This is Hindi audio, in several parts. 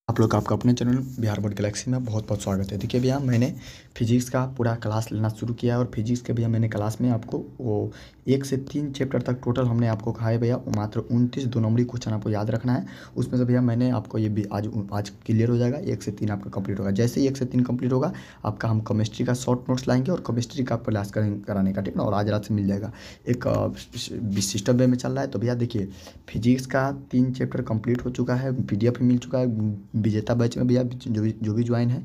आप लोग का आपका अपने चैनल बिहार बोर्ड गैलेक्सी में बहुत बहुत स्वागत है। देखिए भैया, मैंने फिजिक्स का पूरा क्लास लेना शुरू किया है और फिजिक्स के भैया मैंने क्लास में आपको वो 1 से 3 चैप्टर तक टोटल हमने आपको कहा है भैया। मात्र 29 दो नंबरी क्वेश्चन आपको याद रखना है। उसमें से भैया मैंने आपको ये भी आज क्लियर हो जाएगा। 1 से 3 आपका कंप्लीट होगा। जैसे ही 1 से 3 कंप्लीट होगा आपका हम केमिस्ट्री का शॉर्ट नोट्स लाएंगे और केमिस्ट्री का क्लास कराने का, ठीक ना। और आज रात से मिल जाएगा। एक सिस्टम वे में चल रहा है। तो भैया देखिए, फिजिक्स का 3 चैप्टर कंप्लीट हो चुका है, PDF मिल चुका है विजेता बैच में भैया, जो भी ज्वाइन है।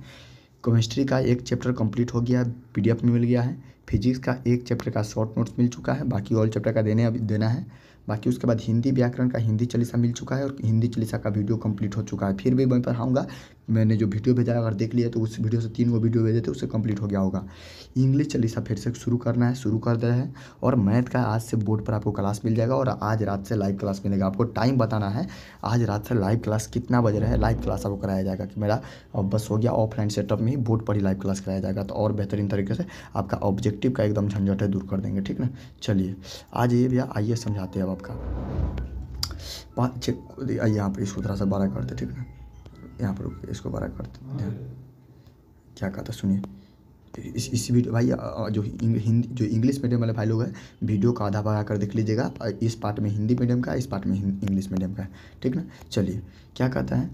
केमिस्ट्री का 1 चैप्टर कंप्लीट हो गया है, PDF में मिल गया है। फिजिक्स का 1 चैप्टर का शॉर्ट नोट्स मिल चुका है, बाकी ऑल चैप्टर का देना है। बाकी उसके बाद हिंदी व्याकरण का हिंदी चालीसा मिल चुका है और हिंदी चालीसा का वीडियो कंप्लीट हो चुका है। फिर भी मैं पढ़ाऊँगा, मैंने जो वीडियो भेजा है अगर देख लिया तो उस वीडियो से 3 वीडियो भेजे थे, उससे कंप्लीट हो गया होगा। इंग्लिश चालीसा फिर से शुरू करना है, शुरू कर दे रहे हैं। और मैथ का आज से बोर्ड पर आपको क्लास मिल जाएगा और आज रात से लाइव क्लास मिलेगा। आपको टाइम बताना है, आज रात से लाइव क्लास कितना बज रहा है, लाइव क्लास आपको कराया जाएगा। कि मेरा बस हो गया ऑफलाइन सेटअप में ही बोर्ड पर ही लाइव क्लास कराया जाएगा, तो और बेहतरीन तरीके से आपका ऑब्जेक्टिव का एकदम झंझट है दूर कर देंगे, ठीक ना। चलिए आज ये भैया आइए समझाते हैं अब आपका यहाँ पर इसको थोड़ा सा बड़ा करते, ठीक ना। यहाँ पर इसको बड़ा करते, ध्यान क्या कहता सुनिए। इस वीडियो भाई जो हिंदी जो इंग्लिश मीडियम वाले भाई लोग हैं, वीडियो का आधा भाग कर देख लीजिएगा। इस पार्ट में हिंदी मीडियम का, इस पार्ट में इंग्लिश मीडियम का है, ठीक ना। चलिए क्या कहता है,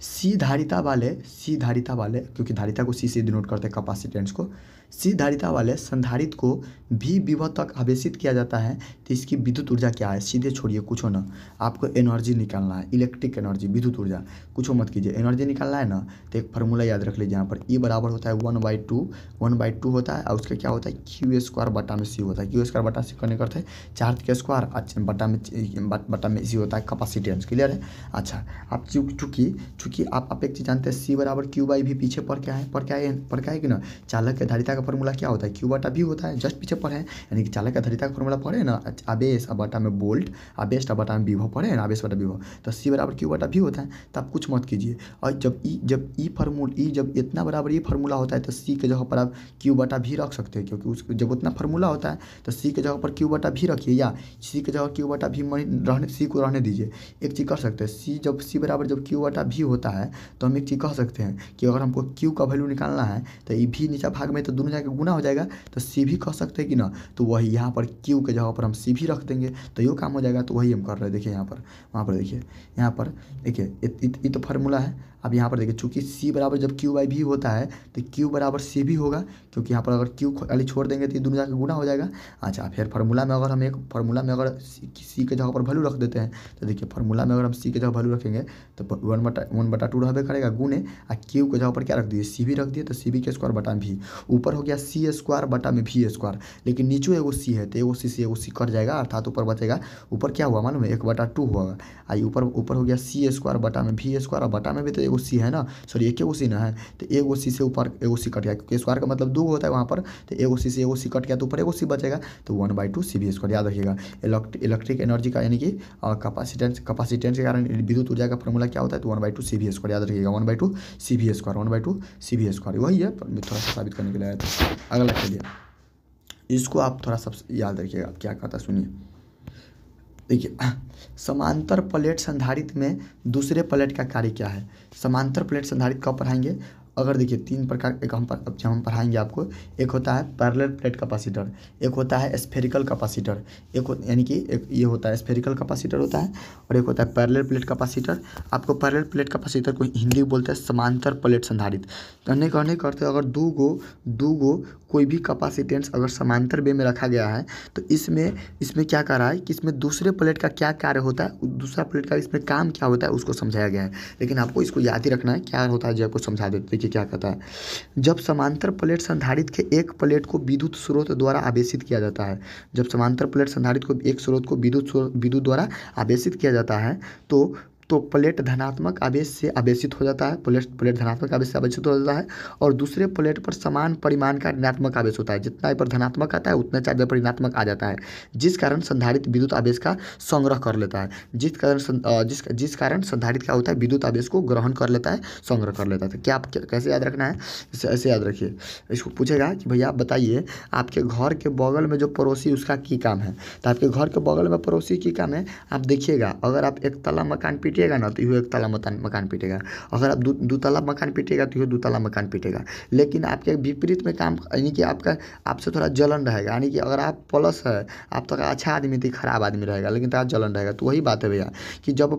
सी धारिता वाले, क्योंकि धारिता को सी से डिनोट करते हैं कैपेसिटेंस को। सी धारिता वाले संधारित्र को भी विभव तक आवेशित किया जाता है तो इसकी विद्युत ऊर्जा क्या है। सीधे छोड़िए, कुछ हो ना, आपको एनर्जी निकालना है, इलेक्ट्रिक एनर्जी, विद्युत ऊर्जा। कुछ मत कीजिए, एनर्जी निकालना है ना। तो एक फार्मूला याद रख लीजिए, यहाँ पर E बराबर होता है 1/2 होता है। और उसका क्या होता है, Q² बटा में C होता है। Q² बटा C करने करते हैं चार्ज के स्क्वायर, बटा में C होता है कैपेसिटेंस। क्लियर है। अच्छा, आप चूँकि आप एक चीज़ जानते हैं, C बराबर Q/V पीछे पर क्या है कि ना। चालक के धारिता का फॉर्मूला क्या होता है, Q/V होता है। जस्ट पीछे पर है, यानी कि चालक का धारिता का फॉर्मूला पढ़े ना, आवेश बटा में वोल्ट, आवेश बटा में विभव पढ़े ना, आवेश बटा विभव। तो C बराबर Q/V होता है। तो आप कुछ मत कीजिए। और जब इतना बराबर E फार्मूला होता है तो C के जगह पर आप Q/V रख सकते हैं, क्योंकि जब उतना फार्मूला होता है तो C के जगह पर Q/V रखिए, या C के जगह Q/V C को रहने दीजिए। एक चीज़ कर सकते हैं, जब C बराबर जब Q/V होता है तो हम एक चीज़ कह सकते हैं कि अगर हमको Q का वैल्यू निकालना है तो ये भी नीचा भाग में, तो दोनों जाके गुना हो जाएगा, तो C भी कह सकते हैं कि ना। तो वही यहाँ पर Q के जगह पर हम C भी रख देंगे तो ये काम हो जाएगा। तो वही हम कर रहे हैं। देखिए यहाँ पर, वहाँ पर देखिए, यहाँ पर देखिए ये तो फार्मूला है। अब यहाँ पर देखिए, चूँकि C बराबर जब Q/V होता है तो Q बराबर C भी होगा, क्योंकि यहाँ पर अगर Q खाली छोड़ देंगे तो ये दोनों जाकर गुना हो जाएगा। अच्छा, फिर फार्मूला में अगर हम C के जगह पर वैल्यू रख देते हैं, तो देखिए फार्मूला में अगर हम C के जगह वैल्यू रखेंगे तो 1/2 रहबे करेगा, गुने और Q के जगह पर क्या रख दिए, C भी रख दिए, तो CV के स्क्वायर बटा में V। ऊपर हो गया C² बटा में V², लेकिन नीचे एगो C है तो एगो C से एगो C कट जाएगा, अर्थात ऊपर बचेगा। ऊपर क्या हुआ मालूम है, 1/2 हुआ। आई ऊपर हो गया C² बटा में V², और बटा में भी तो एगो C है ना, सॉरी एक एगो C ना है, तो एगो C से ऊपर एगो C कट गया, क्योंकि स्क्वायर का मतलब 2 होता है वहाँ पर। तो एगो C से एगो C कट गया तो ऊपर एगो C बचेगा, तो 1/2 CV²। याद रखिएगा, इलेक्ट्रिक एनर्जी का यानी कि कैपेसिटेंस के कारण विद्युत ऊर्जा का फॉर्मूला क्या होता है, तो 1/2 CV²। याद रखिएगा, 1/2 CV²। वही है, थोड़ा सा साबित करने के लिए आया था। अगला चलिए, इसको आप थोड़ा सा याद रखिएगा। आप क्या कहता सुनिए। देखिए, समांतर प्लेट संधारित्र में दूसरे प्लेट का कार्य क्या है। समांतर प्लेट संधारित्र कब पढ़ाएंगे, अगर देखिए 3 प्रकार एक हम पढ़ाएंगे आपको। एक होता है पैरेलल प्लेट कैपेसिटर, एक होता है स्फेरिकल कैपेसिटर, यानी कि एक ये होता है स्फेरिकल कैपेसिटर होता है, और एक होता है पैरेलल प्लेट कैपेसिटर। आपको पैरेलल प्लेट कैपेसिटर को हिंदी में बोलते हैं समांतर प्लेट संधारित्र। कहने करते अगर दो गो कोई भी कैपेसिटेंस अगर समांतर वे में रखा गया है तो इसमें क्या कर रहा है कि इसमें दूसरे प्लेट का क्या कार्य होता है, दूसरा प्लेट का इसमें काम क्या होता है उसको समझाया गया है। लेकिन आपको इसको याद ही रखना है क्या होता है, जो आपको समझा देते। देखिए क्या कहता है, जब समांतर प्लेट संधारित्र के एक प्लेट को विद्युत स्रोत द्वारा आवेशित किया जाता है, जब समांतर प्लेट संधारित्र को एक स्रोत को विद्युत द्वारा आवेशित किया जाता है तो प्लेट धनात्मक आवेश से आवेशित हो जाता है, प्लेट धनात्मक आवेश से आवेशित हो जाता है, और दूसरे प्लेट पर समान परिमाण का ऋणात्मक आवेश होता है। जितना पर धनात्मक आता है उतना चार्ज पर ऋणात्मक आ जाता है, जिस कारण संधारित्र विद्युत आवेश का संग्रह कर लेता है। जिस कारण संधारित्र क्या होता है, विद्युत आवेश को ग्रहण कर लेता है, संग्रह कर लेता है। तो क्या आप कैसे याद रखना है, ऐसे याद रखिए। इसको पूछेगा कि भैया आप बताइए, आपके घर के बगल में जो पड़ोसी उसका की काम है, तो आपके घर के बगल में पड़ोसी की काम है। आप देखिएगा, अगर आप एक तला मकान पीटे पीटिएगा ना तो यह एक ताला मकान पीटेगा। अगर आप दो ताला मकान पीटेगा तो यह दो ताला मकान पीटेगा। लेकिन आपके विपरीत में काम यानी कि आपसे थोड़ा जलन रहेगा, यानी कि अगर आप प्लस है, आप तो अच्छा आदमी थी, खराब आदमी रहेगा, लेकिन तो जलन रहेगा। तो वही बात है भैया कि जब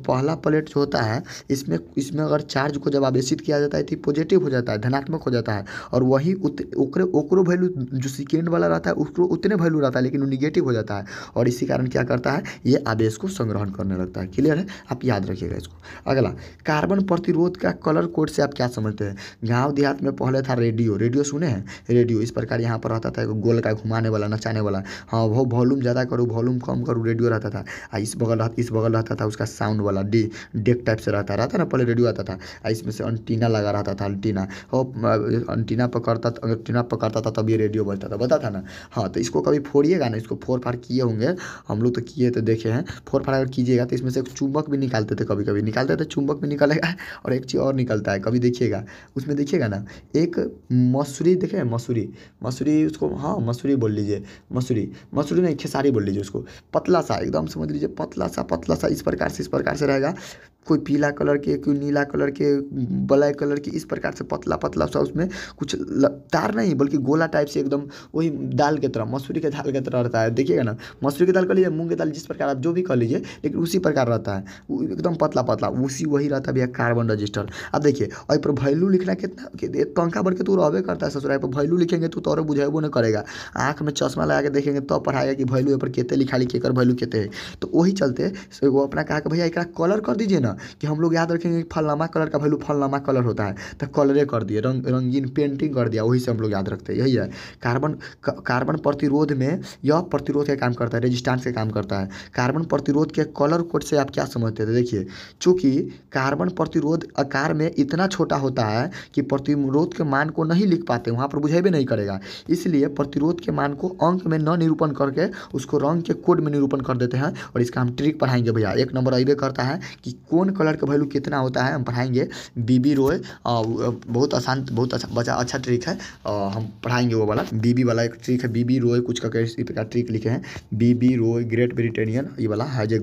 पहला प्लेट जो होता है इसमें अगर चार्ज को जब आवेशित किया जाता है तो पॉजिटिव हो जाता है, धनात्मक हो जाता है। और वही ओकरो वैल्यू जो सेकेंड वाला रहता है उसको उतने वैल्यू रहता है, लेकिन वो निगेटिव हो जाता है। और इसी कारण क्या करता है, ये आवेश को संग्रहण करने लगता है। क्लियर है, आप याद रखिएगा इसको। अगला, कार्बन प्रतिरोध का कलर कोड से आप क्या समझते हैं। गाँव देहात में पहले था रेडियो सुने हैं। रेडियो इस प्रकार यहाँ पर रहता था, गोल का घुमाने वाला, नचाने वाला। हाँ, वो वॉल्यूम ज़्यादा करो, वॉल्यूम कम करो, रेडियो रहता था। इस बगल रहता था उसका साउंड वाला डेक टाइप से रहता ना, पहले रेडियो आता था। इसमें से एंटीना लगा रहता था, एंटीना पकड़ता था तब ये रेडियो बजता था ना। हाँ, तो इसको कभी फोड़िएगा ना, इसको फोड़ फाड़ किए होंगे, हम लोग तो किए तो देखे हैं। फोड़ फाड़ अगर कीजिएगा तो इसमें से एक चुंबक भी निकालते थे, कभी निकालते थे, चुंबक भी निकलेगा और एक चीज़ और निकलता है, कभी देखिएगा उसमें, देखिएगा ना, एक मसूरी देखे, मसूरी उसको, हाँ मसूरी बोल लीजिए, मसूरी नहीं, खेसारी बोल लीजिए उसको। पतला सा एकदम समझ लीजिए, पतला सा इस प्रकार से रहेगा। कोई पीला कलर के, कोई नीला कलर के, ब्लैक कलर के, इस प्रकार से पतला सा उसमें कुछ तार नहीं बल्कि गोला टाइप से एकदम वही दाल के तरह, मसूरी के दाल के तरह रहता है। देखिएगा ना, मसूरी की दाल कर लीजिए, मूंग की दाल, जिस प्रकार आप जो भी कर लीजिए, लेकिन उसी प्रकार रहता है, वो एकदम पतला वही रहता है भैया कार्बन रजिस्टर। अब देखिए, और पर वैल्यू लिखना कितना पंखा बढ़ के तो रहबे करता है ससुराल पर। वैल्यू लिखेंगे तो और बुझेबो नहीं करेगा, आँख में चश्मा लगा के देखेंगे तब पढ़ाएगा कि वैल्यू पर केते लिखा लिखे कर वैल्यू केते है। तो वही चलते वो अपना कहा कि भैया एक कलर कर दीजिए ना, कि हम लोग याद रखेंगे कि फलनामा कलर का वैल्यू फलनामा कलर होता है, तो कलरे कर दिए, रंगीन पेंटिंग कर दिया, वही से हम लोग याद रखते हैं। यही है कार्बन प्रतिरोध में, यह प्रतिरोध का काम करता है, रेजिस्टेंस का काम करता है। कार्बन प्रतिरोध के कलर कोड से आप क्या समझते थे। देखिए, चूंकि कार्बन प्रतिरोध आकार में इतना छोटा होता है कि प्रतिरोध के मान को नहीं लिख पाते, वहाँ पर बुझेबे नहीं करेगा, इसलिए प्रतिरोध के मान को अंक में न निरूपण करके उसको रंग के कोड में निरूपण कर देते हैं। और इसका हम ट्रिक पढ़ाएंगे भैया, एक नंबर अइबे करता है कि कौन कलर का वैल्यू कितना होता है, हम पढ़ाएंगे। बीबी रॉय बहुत आसान, बहुत अच्छा ट्रिक है, हम पढ़ाएंगे वो वाला। बीबी वाला एक ट्रिक है, बीबी रॉय कुछ का इसी प्रकार ट्रिक लिखे हैं। बीबी रॉय ग्रेट ब्रिटेनियन, ये वाला हैज ए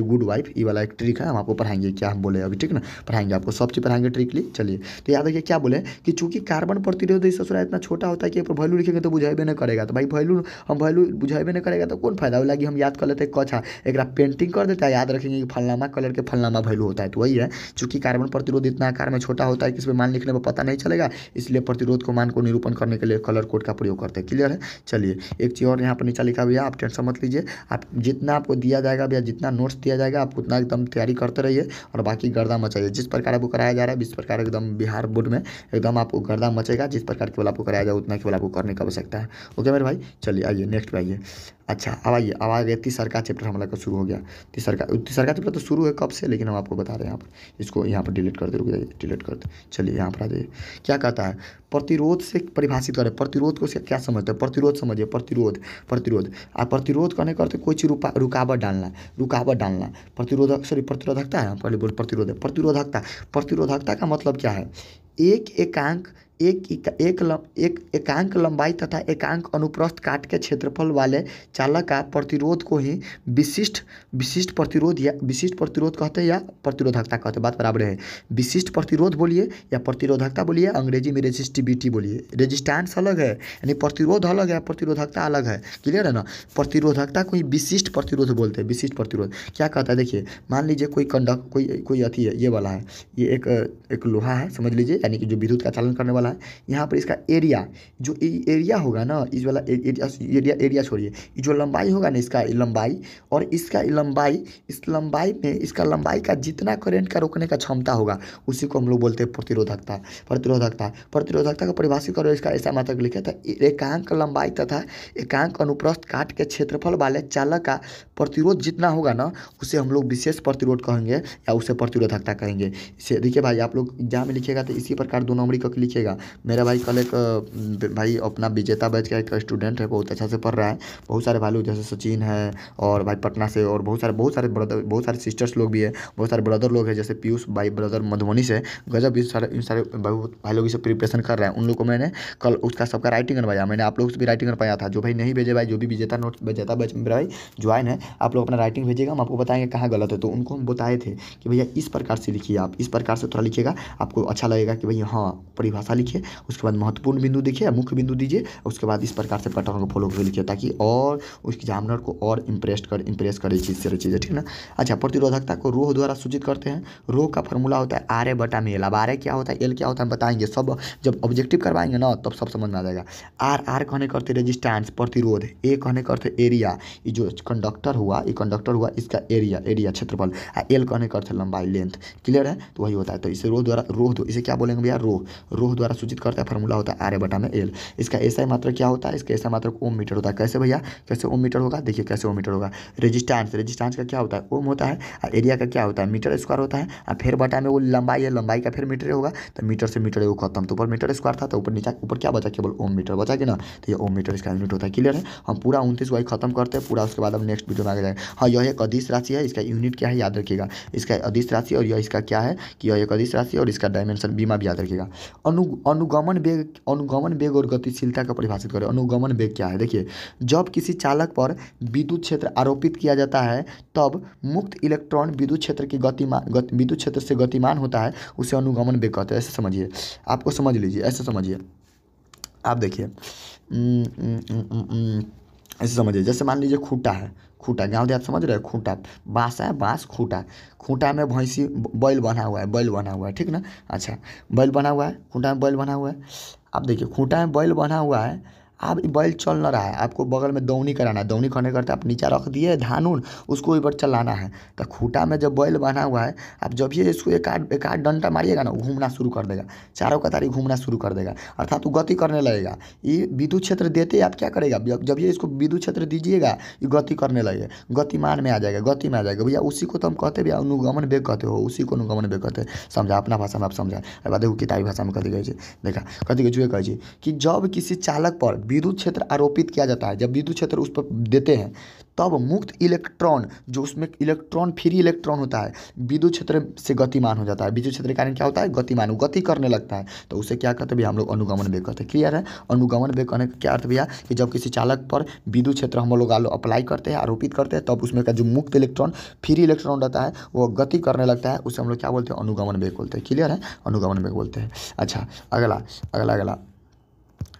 गुड वाइफ, ये वाला एक ट्रिक है, हम आपको पढ़ाएंगे। क्या हम बोले अभी, ठीक ना, पढ़ाएंगे आपको, सब चीज़ पढ़ाएंगे ट्रिक ली। चलिए, तो याद रखिए क्या बोले कि चूंकि कार्बन प्रतिरोध इस ससुरा इतना छोटा होता है कि पर वैल्यू लिखेंगे तो बुझेबे नहीं करेगा। तो भाई वैल्यू बुझेबे नहीं करेगा तो कौन फायदा लगी, हम याद कर लेते हैं, कच्छा एक पेंटिंग कर देता है, याद रखेंगे कि फलनामा कलर के फलनामा वैल्यू होता है। तो वही है, चूंकि कार्बन प्रतिरोध इतना आकार में छोटा होता है कि इसमें मान लिखने में पता नहीं चलेगा, इसलिए प्रतिरोध को मान को निरूपण करने के लिए कलर कोड का प्रयोग करते हैं। क्लियर है। चलिए, एक चीज़ और यहाँ पर नीचा लिखा भैया, आप टेंशन मत लीजिए, आप जितना आपको दिया जाएगा भैया, जितना नोट्स दिया जाएगा आप उतना एकदम तैयारी करते रहिए और बाकी गर्दा मचाइए। जिस प्रकार आपको कराया जा रहा है इस प्रकार एकदम बिहार बोर्ड में एकदम आपको गर्दा मचेगा, जिस प्रकार केवल आपको कराया जाए उतना केवल आपको करने की आवश्यकता है। ओके मेरे भाई, चलिए आइए नेक्स्ट पे आइए। अच्छा, अब आइए तीसरा का चैप्टर हमारा का शुरू हो गया। तीसरा का चैप्टर तो शुरू है कब से, लेकिन हम आपको बता रहे हैं यहाँ पर। इसको यहाँ पर डिलीट कर दे, रुक जाइए, डिलीट कर दे। चलिए यहाँ पर आ जाइए। क्या कहता है, प्रतिरोध से परिभाषित करें। प्रतिरोध को क्या समझते हैं, प्रतिरोध समझिए। प्रतिरोध आप प्रतिरोध करने करते कोई चीज़ रुकावट डालना। प्रतिरोधकता है, पहले बोल प्रतिरोधकता का मतलब क्या है, एक एकांक लंबाई तथा एकांक अनुप्रस्थ काट के क्षेत्रफल वाले चालक का प्रतिरोध को ही विशिष्ट प्रतिरोध कहते हैं या प्रतिरोधकता कहते हैं, बात बराबर है। विशिष्ट प्रतिरोध बोलिए या प्रतिरोधकता बोलिए, अंग्रेजी में रेजिस्टिविटी बोलिए। रेजिस्टेंस अलग है, यानी प्रतिरोध अलग है, प्रतिरोधकता अलग है। क्लियर है ना। प्रतिरोधकता को ही विशिष्ट प्रतिरोध बोलते हैं। विशिष्ट प्रतिरोध क्या कहता है, देखिए मान लीजिए कोई अथी है, ये वाला है, ये एक लोहा है समझ लीजिए, यानी कि जो विद्युत का चालन करने वाला है। यहाँ पर इसका एरिया, जो एरिया होगा ना, इस वाला एरिया छोड़िए, जो लंबाई होगा ना, इसका लंबाई और इसका लंबाई, इस लंबाई में इसका लंबाई का जितना करंट का रोकने का क्षमता होगा उसी को हम लोग बोलते हैं प्रतिरोधकता को परिभाषित करो, इसका ऐसा मतलब लिखे था, एकांक लंबाई तथा एकांक अनुप्रस्थ काट के क्षेत्रफल वाले चालक का प्रतिरोध जितना होगा ना उसे हम लोग विशेष प्रतिरोध कहेंगे या उसे प्रतिरोधकता कहेंगे। इसे देखिए भाई, आप लोग एग्जाम में लिखिएगा तो इसी प्रकार 2 नंबरी करके लिखिएगा। मेरा भाई कल एक भाई अपना विजेता बैच का एक स्टूडेंट है, बहुत अच्छा से पढ़ रहा है। बहुत सारे भाई लोग जैसे सचिन है और भाई पटना से, और बहुत सारे ब्रदर, बहुत सारे सिस्टर्स लोग भी है, बहुत सारे ब्रदर लोग हैं, जैसे पीयूष भाई ब्रदर मधुबनी से, गजब इन सारे भाई लोग इसे प्रिपरेशन कर रहे हैं। रहे हैं उन लोग को मैंने कल उसका सबका राइटिंग करवाया, मैंने आप लोग से भी राइटिंग करवाया था। जो भाई नहीं भेजे भाई, जो भी विजेता नोट विजेता बैच में भाई ज्वाइन है, आप लोग अपना राइटिंग भेजिएगा, हम आपको बताएंगे कहाँ गलत है। तो उनको हम बताए थे कि भैया इस प्रकार से लिखिए, आप इस प्रकार से थोड़ा लिखिएगा, आपको अच्छा लगेगा कि भैया हाँ परिभाषा लिखिए, उसके बाद महत्वपूर्ण बिंदु देखिए, मुख्य बिंदु दीजिए, उसके बाद इस प्रकार से पैटर्न को फॉलो करके लिखिए, ताकि और उस एग्जामिनर को और इम्प्रेस करे चीज़ से चीज़ है, ठीक ना। अच्छा, प्रतिरोधकता को रोह द्वारा सूचित करते हैं। रोह का फॉर्मूला होता है आर ए बटा में एल। अब आर ए क्या होता है, एल क्या होता है, हम बताएंगे सब, जब ऑब्जेक्टिव करवाएंगे ना तब सब समझ में आ जाएगा। आर कहने करते रेजिस्टेंस प्रतिरोध, ए कहने करते एरिया, ये जो कंडक्टर हुआ, ये कंडक्टर हुआ इसका एरिया क्षेत्रफल, एल कहने करते लंबाई लेंथ। क्लियर है, तो वही होता है। तो इसे इसे क्या बोलेंगे भैया, रोह द्वारा सूचित करता है, फॉर्मूला होता है आर ए बटा में एल। इसका ऐसा मात्रक क्या होता है, इसका ऐसा मात्रक ओम मीटर होता है। कैसे भैया, कैसे ओम मीटर होगा, देखिए कैसे ओम मीटर होगा। रेजिस्टेंस का क्या होता है, ओम होता है, और एरिया का क्या होता है, मीटर स्क्वायर होता है, और फिर बटा में वो लंबाई है, लंबाई का फिर मीटर होगा, तो मीटर से मीटर वो खत्म। तो ऊपर मीटर स्क्वायर था, तो ऊपर क्या बचा, केवल ओम मीटर बचा कि ना, तो ये ओम मीटर इसका यूनिट होता है। क्लियर है, हम पूरा 29 वही खत्म करते हैं पूरा, उसके बाद अब नेक्स्ट वीडियो में आगे जाएगा। हाँ, यह एक अदिश राशि है, इसका यूनिट क्या है याद रखिएगा, इसका अदिश राशि, और यह इसका क्या है कि यह एक अदिश राशि, और इसका डायमेंशन बीमा भी याद रखिएगा। अनुगमन वेग और गतिशीलता को परिभाषित करें। अनुगमन वेग क्या है, देखिए जब किसी चालक पर विद्युत क्षेत्र आरोपित किया जाता है तब मुक्त इलेक्ट्रॉन विद्युत क्षेत्र से गतिमान होता है, उसे अनुगमन वेग कहते हैं। ऐसे समझिए, आपको समझ लीजिए, ऐसे समझिए, आप देखिए ऐसे समझिए, जैसे मान लीजिए खूंटा है, खूंटा गाँव देहात समझ रहे हैं, खूंटा बाँस है, बाँस खूंटा में भैंसी बैल बना हुआ है, ठीक ना। अच्छा, बैल बना हुआ है, खूंटा में बैल बना हुआ है। अब देखिए खूंटा में बैल बना हुआ है, अब बैल चल ना रहा है, आपको बगल में दौनी कराना है, दौनी करने करते आप नीचे रख दिए धान उन, उसको ऊपर चलाना है। तो खूंटा में जब बैल बना हुआ है, आप जब ये इसको एक आध डंडा मारिएगा ना, घूमना शुरू कर देगा, चारों कतारी घूमना शुरू कर देगा, अर्थात वो गति करने लगेगा। ये विद्युत क्षेत्र देते आप क्या करेगा, जब ये इसको विद्युत क्षेत्र दीजिएगा, ये गति करने लगेगा, गतिमान में आ जाएगा, गति में आ जाएगा भैया। उसी को तो हम कहते हैं भैया अनुगमन वेग कहते हो, उसी को अनुगमन वेग कहते हैं। समझा, अपना भाषा में आप समझा। अब बात देखो किताबी भाषा में कथी कहै छै, देखा कथी कहै छै कि जब किसी चालक पर विद्युत क्षेत्र आरोपित किया जाता है, जब विद्युत क्षेत्र उस पर देते हैं, तब मुक्त इलेक्ट्रॉन, जो उसमें इलेक्ट्रॉन फ्री इलेक्ट्रॉन होता है, विद्युत क्षेत्र से गतिमान हो जाता है। विद्युत क्षेत्र के कारण क्या होता है, गतिमान, वो गति करने लगता है, तो उसे क्या कहते हैं भैया, हम लोग अनुगमन वेग कहते हैं। क्लियर है, अनुगमन वेग कहने का क्या अर्थ भैया, कि जब किसी चालक पर विद्युत क्षेत्र हम लोग अप्लाई करते हैं, आरोपित करते हैं, तब उसमें का जो मुक्त इलेक्ट्रॉन फ्री इलेक्ट्रॉन रहता है वो गति करने लगता है, उसे हम लोग क्या बोलते हैं, अनुगमन वेग बोलते हैं। क्लियर है, अनुगमन वेग बोलते हैं। अच्छा, अगला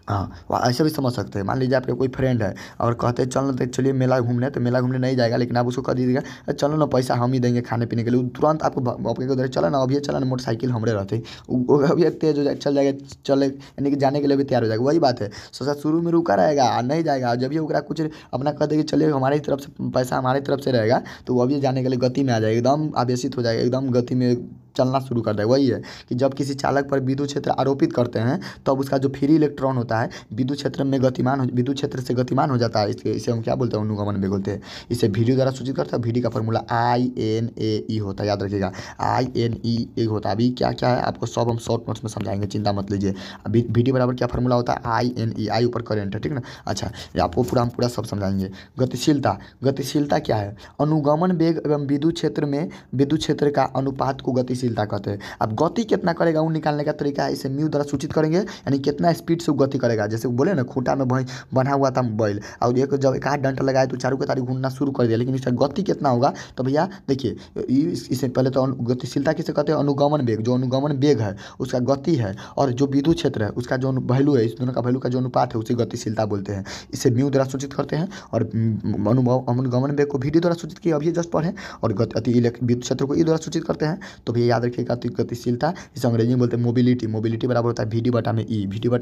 हाँ, वो ऐसे भी समझ सकते हैं। मान लीजिए आपके कोई फ्रेंड है और कहते हैं चल ना, तो चलिए मेला घूमने, तो मेला घूमने नहीं जाएगा, लेकिन आप उसको कह दीजिएगा चलो ना, पैसा हम ही देंगे खाने पीने के लिए, तुरंत आपको आपके उधर चला ना, अभी चला ना, मोटरसाइकिल हमारे रहते, वो अभी तेज हो जाए, चल जाएगा, चले यानी कि जाने के लिए भी तैयार हो जाएगा। वही बात है, सोचा शुरू में रुका रहेगा, नहीं जाएगा, जब ये ओकरा कुछ अपना कह देगा चलिए हमारी तरफ से पैसा हमारी तरफ से रहेगा, तो वो अभी जाने के लिए गति में आ जाएगा, एकदम आवेशित हो जाएगा, एकदम गति में चलना शुरू कर देगा। वही है कि जब किसी चालक पर विद्युत क्षेत्र आरोपित करते हैं, तब उसका जो फ्री इलेक्ट्रॉन होता है विद्युत क्षेत्र से गतिमान हो जाता है। इसे हम क्या बोलते हैं, अनुगमन वेग बोलते हैं। इसे VD द्वारा सूचित करते हैं। VD का फॉर्मूला INAE होता है, याद रखिएगा, INE होता है। अभी क्या क्या है आपको सब हम शॉर्ट नोट्स में समझाएंगे, चिंता मत लीजिए। अभी VD बराबर क्या फॉर्मूला होता है, INE, आई ऊपर करंट है, ठीक ना। अच्छा, आपको हम पूरा सब समझाएंगे। गतिशीलता क्या है, अनुगमन वेग एवं विद्युत क्षेत्र का अनुपात को गतिशीलता कहते हैं। अब गति कितना करेगा वो निकालने का तरीका है, इसे म्यू द्वारा सूचित करेंगे, यानी कितना स्पीड से वो गति करेगा। जैसे बोले ना, खूंटा में बना हुआ था बैल, और एक जब एक आध डंडा लगाए तो चारों के तारी घूमना शुरू कर दिया, लेकिन इसका गति कितना होगा, तो भैया देखिए इससे पहले तो गतिशीलता किसे कहते हैं, अनुगमन वेग, जो अनुगमन वेग है उसका गति है, और जो विद्युत क्षेत्र है उसका जो वैल्यू है, इस दोनों का वैल्यू का जो अनुपात है उसे गतिशीलता बोलते हैं। इसे म्यू द्वारा सूचित करते हैं, और अनुगमन वेग को VD द्वारा सूचित किया, अभी जस्ट पढ़े, और विद्युत क्षेत्र को E द्वारा सूचित करते हैं। तो भैया याद रखिएगा, तो गतिशीलता इसे अंग्रेजी में बोलते हैं मोबिलिटी बराबर होता है VD बटा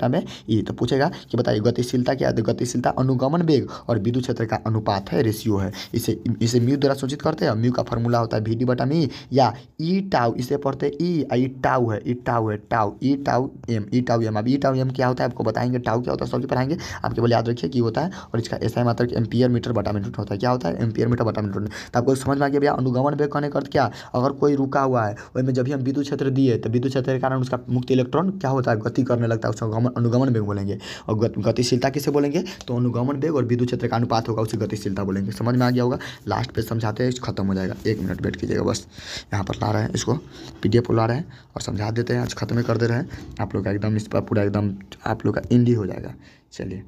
में E। तो पूछेगा कि बताइए गतिशीलता क्या है, तो गतिशीलता अनुगमन वेग और विद्युत क्षेत्र का अनुपात है, रेशियो है। इसे म्यू द्वारा सूचित करते हैं। म्यू का फॉर्मूला होता है VD बटा में E, या ई टाउ, इसे पढ़ते हैं ई टाउ है, ई टाउ एम। अब ई टाउ एम क्या होता है आपको बताएंगे, टाउ क्या होता है सभी पढ़ाएंगे, आप केवल याद रखिए कि होता है, और इसका ऐसा मात्रक एम्पियर मीटर बटा मिनट होता है। क्या होता है, एम्पियर मीटर बटा मिनट। तो आपको समझ में आ गया भैया अनुगमन वेग कहने का अर्थ क्या, अगर कोई रुका हुआ है, वो वही में जब भी हम विद्युत क्षेत्र दिए तो विद्युत क्षेत्र के कारण उसका मुक्त इलेक्ट्रॉन क्या होता है, गति करने लगता है, उसको अनुगमन वेग बोलेंगे। और गतिशीलता किसे बोलेंगे, तो अनुगमन वेग और विद्युत क्षेत्र का अनुपात होगा, उसे गतिशीलता बोलेंगे। समझ में आ गया होगा। लास्ट पे समझाते हैं, खत्म हो जाएगा। 1 मिनट वेट कीजिएगा बस। यहाँ पर ला रहे हैं इसको, PDF को ला रहे हैं और समझा देते हैं, आज खत्म ही कर दे रहे हैं। आप लोग का एकदम इस पर पूरा एकदम आप लोग का इंडी हो जाएगा। चलिए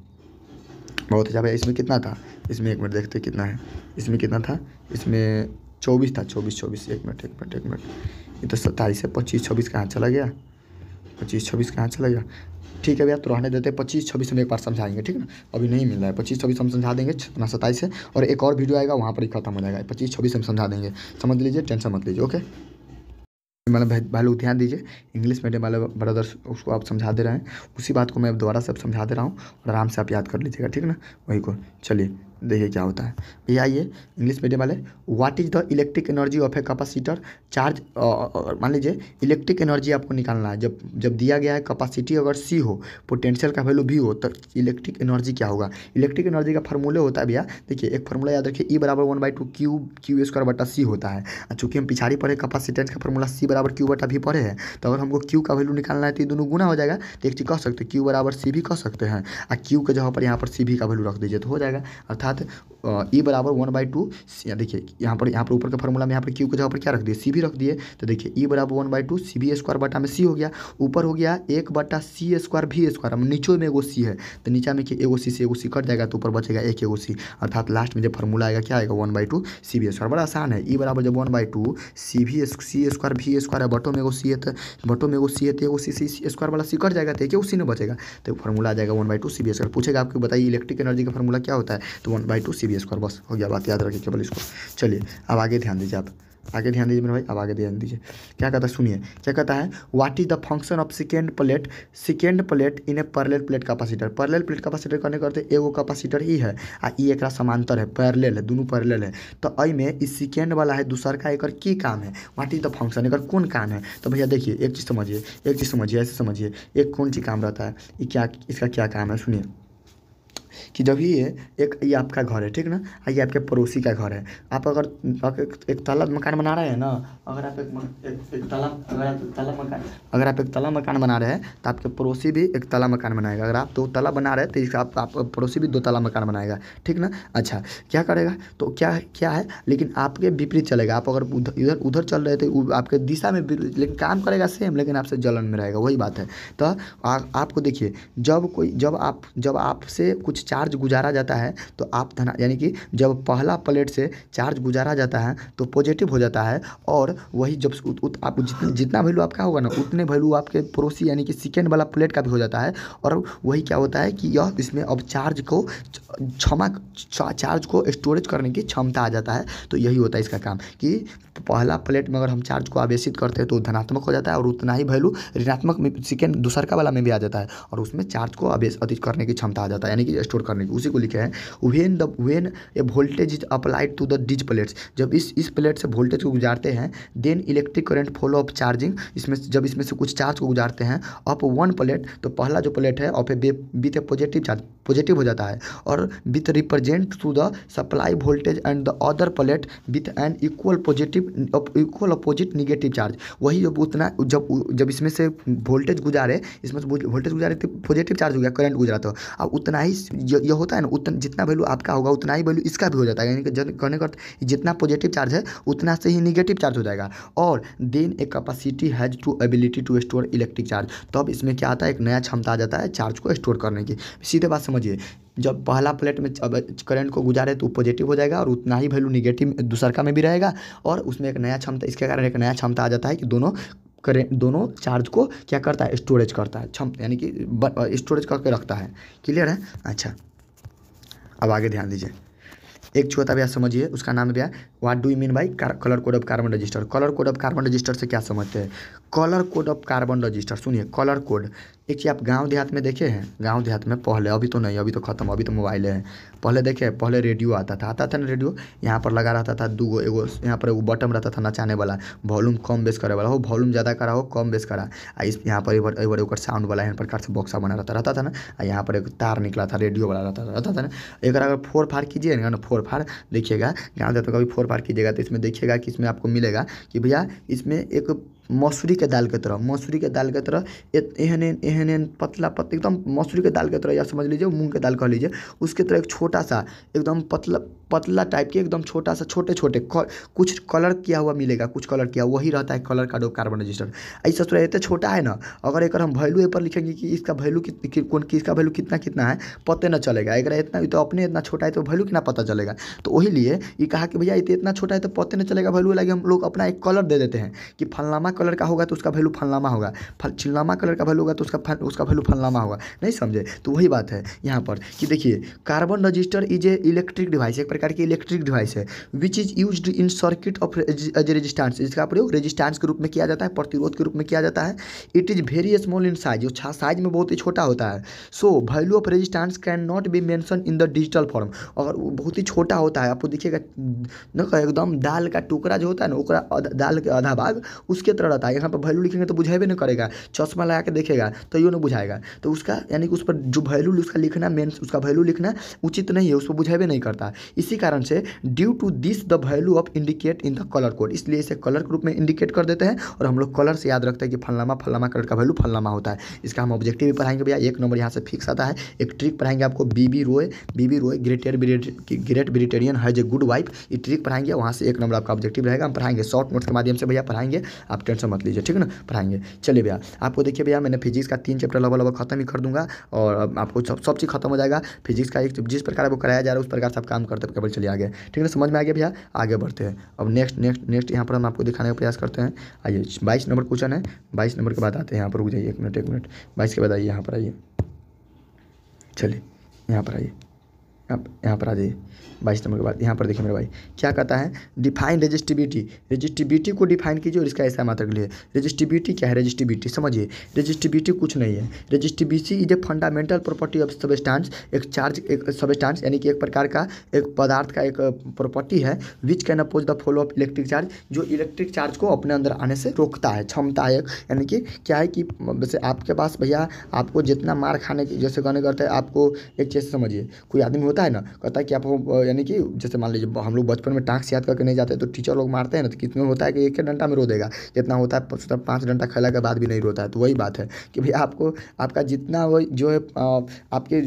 बहुत अच्छा भाई। इसमें कितना था, इसमें 1 मिनट देखते कितना है। इसमें कितना था, इसमें 24 था, 24। 1 मिनट ये तो 27 है। 25 26 कहाँ चला गया, 25 26 कहाँ चला गया। ठीक है भैया, तो रहने देते हैं। 25 26 हम एक बार समझाएंगे, ठीक है ना। अभी नहीं मिल रहा है। 25 26 हम समझा देंगे, 27 है। और एक और वीडियो आएगा, वहाँ पर ही खत्म हो जाएगा। 25 26 हम समझा देंगे, समझ लीजिए, टेंशन मत लीजिए। ओके मतलब भाई लोग ध्यान दीजिए, इंग्लिश मीडियम वाले ब्रदर्स उसको आप समझा दे रहे हैं, उसी बात को मैं दोबारा से अब समझा दे रहा हूँ और आराम से आप याद कर लीजिएगा, ठीक है ना। वही को चलिए देखिए क्या होता है भैया। आइए इंग्लिश मीडियम वाले, what is the electric energy of a capacitor charge. मान लीजिए इलेक्ट्रिक एनर्जी आपको निकालना है। जब दिया गया है कैपेसिटी अगर C हो, पोटेंशियल का वैल्यू V हो, तो इलेक्ट्रिक एनर्जी क्या होगा। इलेक्ट्रिक एनर्जी का फार्मूले होता है भैया, देखिए एक फार्मूला याद रखिए, E बराबर 1/2 Q² होता है। और चूँकि हम पिछाड़ी पढ़े कैपेसिटेंस का फार्मूला C बराबर Q/V पढ़े हैं, तो अगर हमको Q का वैल्यू निकालना है तो ये दोनों गुना हो जाएगा। तो एक चीज़ कह सकते हैं, Q बराबर C भी कह सकते हैं, और Q के जगह पर यहाँ पर C भी का वैल्यू रख दीजिए तो हो जाएगा। अर्थात E बराबर 1/2, देखिए यहाँ पर ऊपर का फार्मूला में यहाँ पर Q की जगह पर क्या रख दिए, C भी रख दिए। तो देखिए E बराबर 1/2 CB² बटा में C हो गया, ऊपर हो गया 1/C² V²। अब नीचे में एगो C है, तो नीचे में कि एगो C से एगो C कट जाएगा, तो ऊपर बचेगा एगो C। अर्थात लास्ट में जब फार्मूला आएगा क्या आएगा, 1/2 CB²। बड़ा आसान है। E बराबर जब 1/2 C² V² है, बटो में एगो C है, तो बटो में एगो C है, तो एगो C² वाला C कट जाएगा, तो एगो C नहीं बचेगा, तो फार्मूला आ जाएगा 1/2 CB²। पूछेगा आपको बताइए इलेक्ट्रिक एनर्जी का फार्मूला क्या होता है, तो 1/2 CB²। बस हो गया बात, याद रखिए केवल इसको। चलिए अब आगे ध्यान दीजिए, आप आगे ध्यान दीजिए मेरे भाई, अब आगे ध्यान दीजिए। क्या कहता है सुनिए, क्या कहता है, what is the function of second plate in A parallel plate capacitor. Parallel plate capacitor करने करते एगो कैपेसिटर ही है आ ई एकरा समांतर है, पैरेलल है, दोनों पैरेलल है। तो आई में इस सेकेंड वाला है, दूसर का एकर की काम है, व्हाट इज द फंक्शन, एकर कौन काम है। तो भैया देखिए एक चीज़ समझिए, ऐसे समझिए, एक कौन सी काम रहता है, ये क्या, इसका क्या काम है। सुनिए कि जब ये आपका घर है, ठीक ना, ये आपके पड़ोसी का घर है। आप अगर एक ताला मकान बना रहे हैं ना, अगर आप एक ताला मकान बना रहे हैं, तो आपके पड़ोसी भी एक ताला मकान बनाएगा। अगर आप 2 ताला बना रहे हैं, तो आप पड़ोसी भी 2 ताला मकान बनाएगा, ठीक ना। अच्छा क्या करेगा, तो क्या है, लेकिन आपके विपरीत चलेगा। आप अगर उधर चल रहे थे, आपके दिशा में, लेकिन काम करेगा सेम, लेकिन आपसे जलन में रहेगा, वही बात है। तो आपको देखिए, जब आपसे कुछ चार्ज गुजारा जाता है, तो आप यानी कि जब पहला प्लेट से चार्ज गुजारा जाता है तो पॉजिटिव हो जाता है, और वही जब आप जितना वैल्यू आपका होगा ना, उतने वैल्यू आपके पड़ोसी यानी कि सेकेंड वाला प्लेट का भी हो जाता है। और वही क्या होता है कि यह इसमें अब चार्ज को स्टोरेज करने की क्षमता आ जाता है। तो यही होता है इसका काम, कि पहला प्लेट में अगर हम चार्ज को आवेशित करते हैं तो धनात्मक हो जाता है, और उतना ही वैल्यू ऋणात्मक में सेकेंड दूसरका वाला में भी आ जाता है, और उसमें चार्ज को आवेशित करने की क्षमता आ जाता है, यानी कि स्टोर करने की। उसी को लिखे हैं, when a voltage is applied to the these plates. जब इस प्लेट से वोल्टेज को गुजारते हैं, then electric current follow of charging. जब इसमें से कुछ चार्ज को गुजारते हैं अप वन प्लेट, तो पहला जो प्लेट है of a with a positive charge, positive हो जाता है, और with represent to the supply voltage and the other plate with an equal opposite negative charge. वही जब इसमें से वोल्टेज गुजारे, तो पॉजिटिव चार्ज हो गया, करंट गुजरा, तो अब उतना ही ये होता है ना, उतना जितना वैल्यू आपका होगा उतना ही वैल्यू इसका भी हो जाता है, यानी कि कहने का जितना पॉजिटिव चार्ज है उतना से ही निगेटिव चार्ज हो जाएगा। और then a capacity has to ability to store electric charge. तो अब इसमें क्या आता है, एक नया क्षमता आ जाता है चार्ज को स्टोर करने की। सीधे बात समझिए, जब पहला प्लेट में करंट को गुजारे तो पॉजिटिव हो जाएगा, और उतना ही वैल्यू निगेटिव दूसरका में भी रहेगा, और उसमें एक नया क्षमता, इसके कारण एक नया क्षमता आ जाता है कि दोनों चार्ज को क्या करता है, स्टोरेज करता है, यानी कि स्टोरेज करके रखता है। क्लियर है। अच्छा अब आगे ध्यान दीजिए, एक छोटा भैया समझिए, उसका नाम भैया what do you mean by colour code of carbon register. Colour code of carbon register से क्या समझते हैं, colour code of carbon register. सुनिए कलर कोड, एक चीज़ आप गांव देहात में देखे हैं, गांव देहात में पहले, अभी तो नहीं, अभी तो खत्म, अभी तो मोबाइल है। पहले देखे, पहले रेडियो आता था ना, रेडियो यहाँ पर लगा रहता था, एगो यहाँ पर एगो बटन रहता था नचाने वाला, वॉल्यूम कम बेस करे वाला हो, वॉल्यूम ज़्यादा करा हो कम बेस करा, इस यहाँ पर एक साउंड वाला यहाँ प्रकार से बॉक्सा बना रहता था ना, यहाँ पर एक तार निकला था, रेडियो वाला रहता था ना। एक अगर फोर फाड़ कीजिएगा ना, फोर फाड़ देखिएगा, गाँव देहात में कभी फोर फाड़ कीजिएगा तो इसमें देखिएगा कि इसमें आपको मिलेगा कि भैया इसमें एक मसूरी के दाल के तरह, मसूरी के दाल के तरह एहन एहन पतला एकदम मसूरी के दाल के तरह, या समझ लीजिए मूंग के दाल कह लीजिए, उसके तरह एक छोटा सा एकदम पतला पतला टाइप के एकदम छोटा सा छोटे छोटे कुछ कलर किया हुआ मिलेगा, कुछ कलर किया वही रहता है कलर का कार्बन रजिस्टर। ऐसा थोड़ा इतना छोटा है ना, अगर एक हम वैल्यू पर लिखेंगे कि इसका वैल्यू किसका वैल्यू कितना कितना है पता न चलेगा। अगर इतना तो अपने इतना छोटा है तो वैल्यू कितना पता चलेगा। तो वही लिए ये कहा कि भैया इतना छोटा है तो पता नहीं चलेगा वैल्यू, लगे हम लोग अपना एक कलर दे देते हैं कि फलनामा कलर का होगा तो उसका वैल्यू फलनामा होगा, चिल्लामा कलर का वैल्यू होगा तो उसका वैल्यू फलनामा होगा। नहीं समझे? तो वही बात है यहाँ पर कि देखिए carbon register is a electric device, एक प्रकार की इलेक्ट्रिक डिवाइस है which is used in circuit of as resistance, इसका प्रयोग रेजिस्टेंस के रूप में किया जाता है, प्रतिरोध के रूप में किया जाता है। It is very small in size, जो साइज में बहुत ही छोटा होता है। So value of resistance can not be mention in the digital form, अगर वो बहुत ही छोटा होता है आपको दिखेगा ना एकदम दाल का टुकड़ा जो होता है ना, ओकरा दाल के आधा भाग उसके तरह रहता है। यहाँ पर वैल्यू लिखेंगे तो बुझेबे नहीं करेगा, चश्मा लगा के देखेगा तो यो नहीं बुझाएगा, तो उसका यानी कि उस पर जो वैल्यू उसका लिखना मेन उसका वैल्यू लिखना उचित नहीं है, उसको बुझेबे नहीं करता। इसी कारण से due to this the value of indicate in the colour code, इसलिए इसे कलर के रूप में इंडिकेट कर देते हैं और हम लोग कलर से याद रखते हैं कि फलनामा फलनामा कलर का वैल्यू फलनामा होता है। इसका हम ऑब्जेक्टिव भी पढ़ाएंगे भैया, 1 नंबर यहाँ से फिक्स आता है। एक ट्रिक पढ़ाएंगे आपको, BB Roy great Britain has a good wife, ये ट्रिक पढ़ाएंगे, वहाँ से 1 नंबर आपका ऑब्जेक्टिव रहेगा। हम पढ़ाएंगे शॉर्ट नोट्स के माध्यम से भैया पढ़ाएंगे, आप टेंशन मत लीजिए, ठीक है ना, पढ़ाएंगे। चलिए भैया आपको देखिए भैया मैंने फिजिक्स का 3 चैप्टर लगभग खत्म ही कर दूंगा और आपको सब चीज़ खत्म हो जाएगा। फिजिक्स का एक जिस प्रकार आपको कराया जा रहा है उस प्रकार से आप काम करते केवल चलिए आगे, ठीक है, समझ में आ गया भैया। आगे बढ़ते हैं अब नेक्स्ट यहाँ पर हम आपको दिखाने का प्रयास करते हैं। आइए 22 नंबर क्वेश्चन है, 22 नंबर के बाद आते हैं यहाँ पर, रुक जाइए 1 मिनट 22 के बाद आइए यहाँ पर आइए, चलिए यहाँ पर आइए, आप यहाँ पर आ जाइए 22 नंबर के बाद। यहाँ पर देखिए मेरे भाई क्या कहता है, डिफाइन रेजिस्टिविटी, रेजिस्टिविटी को डिफाइन कीजिए और इसका ऐसा मात्रा के लिए। रेजिस्टिविटी क्या है? रेजिस्टिविटी समझिए, रेजिस्टिविटी कुछ नहीं है। Resistivity is a fundamental property of substance, एक चार्ज एक सबस्टेंस यानी कि एक प्रकार का एक पदार्थ का एक प्रॉपर्टी है which can oppose the flow of electric charge, जो इलेक्ट्रिक चार्ज को अपने अंदर आने से रोकता है, क्षमता है। यानी कि क्या है कि वैसे आपके पास भैया आपको जितना मार खाने की जैसे कहने करते हैं, आपको एक चीज़ समझिए, कोई आदमी होता है ना कहता है कि आप यानी कि जैसे मान लीजिए हम लोग बचपन में टाँग से याद करके नहीं जाते तो टीचर लोग मारते हैं ना, तो कितने होता है कि 1 डंडा में रो देगा, जितना होता है 5 डंडा खेला के बाद भी नहीं रोता है। तो वही बात है कि भाई आपको आपका जितना वो जो है आपके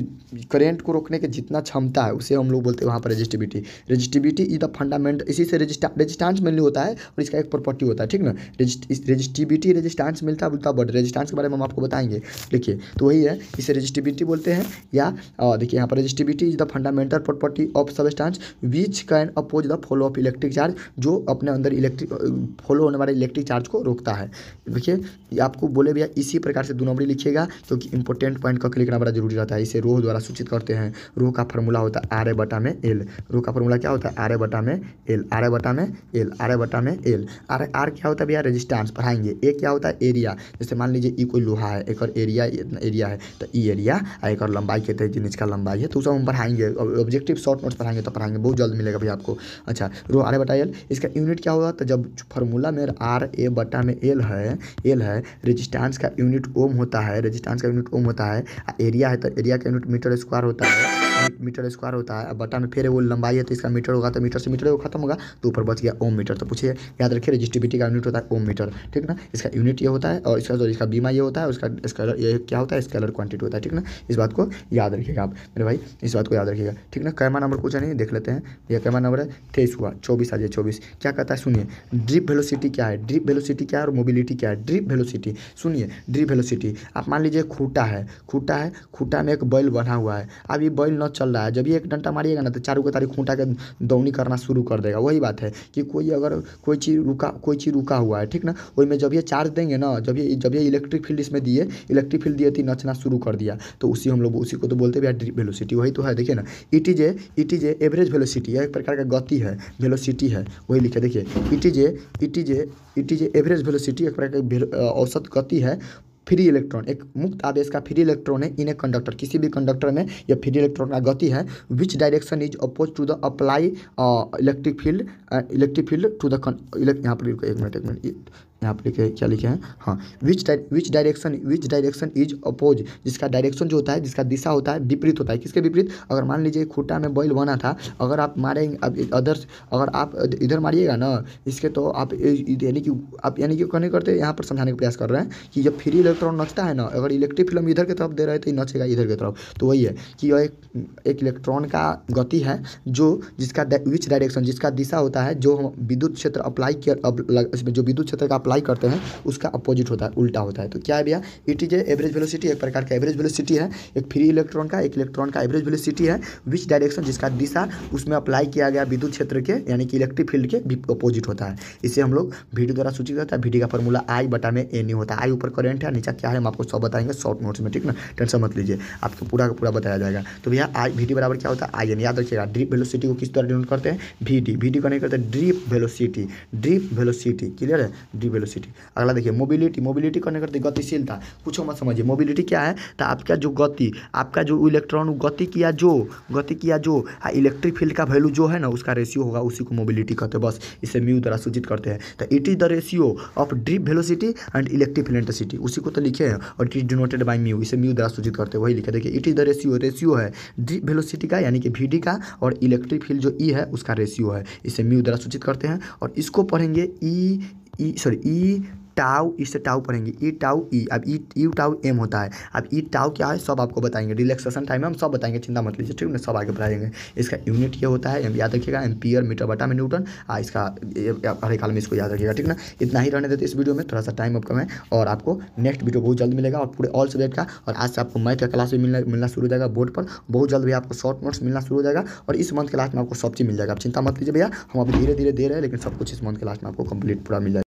करेंट को रोकने की जितना क्षमता है उसे हम लोग बोलते हैं वहाँ पर resistivity. Resistivity is the fundament, इसी से रेजिस्टेंस मेनली होता है और इसका एक प्रॉपर्टी होता है, ठीक ना। रेजिस्टिविटी रेजिस्टेंस मिलता बोलता बट रेजिस्टेंस के बारे में हम आपको बताएंगे, देखिए तो वही है, इसे रेजिस्टिविटी बोलते हैं। या देखिए यहाँ पर resistivity is the fundamental property of substance which can oppose the flow of electric charge, जो अपने अंदर इलेक्ट्रिक फ्लो होने वाले इलेक्ट्रिक चार्ज को रोकता है। देखिए आपको बोले भैया इसी प्रकार से 2 नंबर लिखिएगा क्योंकि इंपॉर्टेंट पॉइंट का लिखना बड़ा जरूरी रहता है। इसे रो द्वारा सूचित करते हैं। रो का फार्मूला होता है R/L, रो का फार्मूला क्या होता है R/L, R/L। आर क्या होता है भैया? रेजिस्टेंस पढ़ाएंगे। ए क्या होता है? एरिया, जैसे मान लीजिए ई कोई लोहा है, एक और एरिया इतना एरिया है तो ई एरिया, एक और लंबाई कहते हैं जिन इसका लंबाई है, तो सब हम पढ़ाएंगे। ऑब्जेक्टिव शॉर्ट नोट्स पढ़ाएंगे तो पढ़ाएंगे, बहुत जल्द मिलेगा भैया आपको। अच्छा रो R/L, इसका यूनिट क्या होगा? तो जब फार्मूला में R/L है, रेजिस्टेंस का यूनिट ओम होता है, रेजिस्टेंस का यूनिट ओम होता है। एरिया है तो एरिया का यूनिट मीटर स्क्वायर होता है, मीटर स्क्वायर होता है। बटा में फिर वो लंबाई है तो इसका मीटर होगा, तो मीटर से मीटर वो खत्म होगा तो ऊपर बच गया ओम मीटर। तो पूछिए, याद रखिए रेजिस्टिविटी का यूनिट होता है ओम मीटर, ठीक ना। इसका यूनिट ये होता है और इसका बीमा ये होता है, उसका स्केलर ये क्या होता है? स्केलर क्वांटिटी होता है, ठीक ना। इस बात को याद रखिएगा आप मेरे भाई, इस बात को याद रखिएगा, ठीक ना। कैमा नंबर पूछा नहीं, देख लेते हैं ये कैमा नंबर है 23 हुआ, 24 आ जाए 24। क्या कहता है सुनिए, ड्रिप वेलोसिटी क्या है? ड्रिप वेलोसिटी क्या है और मोबिलिटी क्या है? ड्रिप वेलोसिटी सुनिए, ड्रिप वेलोसिटी आप मान लीजिए खूंटा में एक बैल बना हुआ है, अब ये बैल न चल रहा है, जब ये एक डंटा मारिएगा ना तो चारों के तारीख खूंटा के दौनी करना शुरू कर देगा। वही बात है कि कोई चीज़ रुका हुआ है, ठीक ना, वही में जब ये चार्ज देंगे ना, जब ये इलेक्ट्रिक फील्ड इसमें दिए, इलेक्ट्रिक फील्ड दिए तो नचना शुरू कर दिया, तो हम लोग उसी को तो बोलते हैं ड्रिप वेलोसिटी। वही तो है, देखिए ना, it is a average velocity, एक प्रकार का गति है, वेलोसिटी है, वही लिखे देखिए, it is a average velocity, एक प्रकार की औसत गति है। फ्री इलेक्ट्रॉन, एक मुक्त आवेश का फ्री इलेक्ट्रॉन है इन ए कंडक्टर, किसी भी कंडक्टर में यह फ्री इलेक्ट्रॉन का गति है। Which direction is oppose to the apply electric field to the यहाँ पर एक मिनट यहाँ पर लिखे क्या लिखे हैं, हाँ, विच डायरेक्शन इज अपोज, जिसका डायरेक्शन जो होता है, जिसका दिशा होता है विपरीत होता है। किसके विपरीत? अगर मान लीजिए खूंटा में बैल बना था, अगर आप मारेंगे अब अदर, अगर आप इधर मारिएगा ना इसके, तो आप यानी कि कहने करते यहाँ पर समझाने का प्रयास कर रहे हैं कि जब फ्री इलेक्ट्रॉन नचता है ना, अगर इलेक्ट्रिक फील्ड इधर की तरफ दे रहे हैं तो ये नचेगा इधर की तरफ। तो वही है कि यह एक इलेक्ट्रॉन का गति है जो जिसका विच डायरेक्शन, जिसका दिशा होता है, जो हम विद्युत क्षेत्र अप्लाई किया, इसमें जो विद्युत क्षेत्र का अप्लाई करते हैं उसका अपोजिट होता है, उल्टा होता है। तो क्या है भैया, इट इज एवरेज वेलोसिटी, एक प्रकार का एवरेज वेलोसिटी है, एक फ्री इलेक्ट्रॉन का, एक इलेक्ट्रॉन का एवरेज वेलोसिटी है। विच डायरेक्शन, जिसका दिशा उसमें अप्लाई किया गया विद्युत क्षेत्र के यानी कि इलेक्ट्रिक फील्ड के अपोजिट होता है। इसे हम लोग वीडियो द्वारा सूचित करता है। वीडियो का फॉर्मूला I/N होता है। I ऊपर करंट है, नीचे क्या है हम आपको सब बताएंगे शॉर्ट नोट्स में, ठीक ना, टेंशन मत लीजिए, आपको पूरा का पूरा बताया जाएगा। तो भैया VD बराबर क्या होता है, IN, याद रखिएगा। ड्रिप वेलोसिटी को किस तरह डिनोट करते हैं, VD को नहीं करते ड्रिप वेलोसिटी, क्लियर है, ड्रिप वेलोसिटी। अगला देखिए मोबिलिटी करने करते गतिशीलता, कुछ मत समझिए। मोबिलिटी क्या है, तो आपका जो गति, आपका जो इलेक्ट्रॉन गति किया जो इलेक्ट्रिक फील्ड का वैल्यू जो है ना उसका रेशियो होगा, उसी को मोबिलिटी कहते हैं। बस इसे म्यू द्वारा सूचित करते हैं। तो it is the ratio of drip velocity and electric field intensity, उसी को तो लिखे हैं, और it is denoted by mu, इसे म्यू द्वारा सूचित करते हैं, वही लिखे। देखिए इट इज द रेशियो है ड्रिप वेलोसिटी का यानी कि VD का, और इलेक्ट्रिक फील्ड जो E है उसका रेशियो है, इसे म्यू द्वारा सूचित करते हैं। और इसको पढ़ेंगे ई टाउ, इससे टाउ पढ़ेंगे ई टाउ ई। अब ई टाउ M होता है। अब ई टाउ क्या है सब आपको बताएंगे, रिलैक्सेशन टाइम में हम सब बताएंगे, चिंता मत लीजिए, ठीक है, सब आगे बताएंगे। इसका यूनिट ये होता है, याद रखिएगा, एम्पियर मीटर बटा में न्यूटन। इसका हर एक हाल में इसको याद रखिएगा, ठीक ना। इतना ही रहने देते इस वीडियो में, थोड़ा सा टाइम अब कम है, और आपको नेक्स्ट वीडियो बहुत जल्द मिलेगा, और पूरे ऑल सब्जेक्ट का। और आज से आपको मैथ का क्लास भी मिलना शुरू हो जाएगा बोर्ड पर, बहुत जल्द भी आपको शॉर्ट नोट्स मिलना शुरू हो जाएगा, और इस मंथ के लास्ट में आपको सब चीज़ मिल जाएगा। आप चिंता मत लीजिए भैया, हम अभी धीरे धीरे दे रहे हैं, लेकिन सब कुछ इस मंथ के लास्ट में आपको कंप्लीट पूरा मिल जाएगा।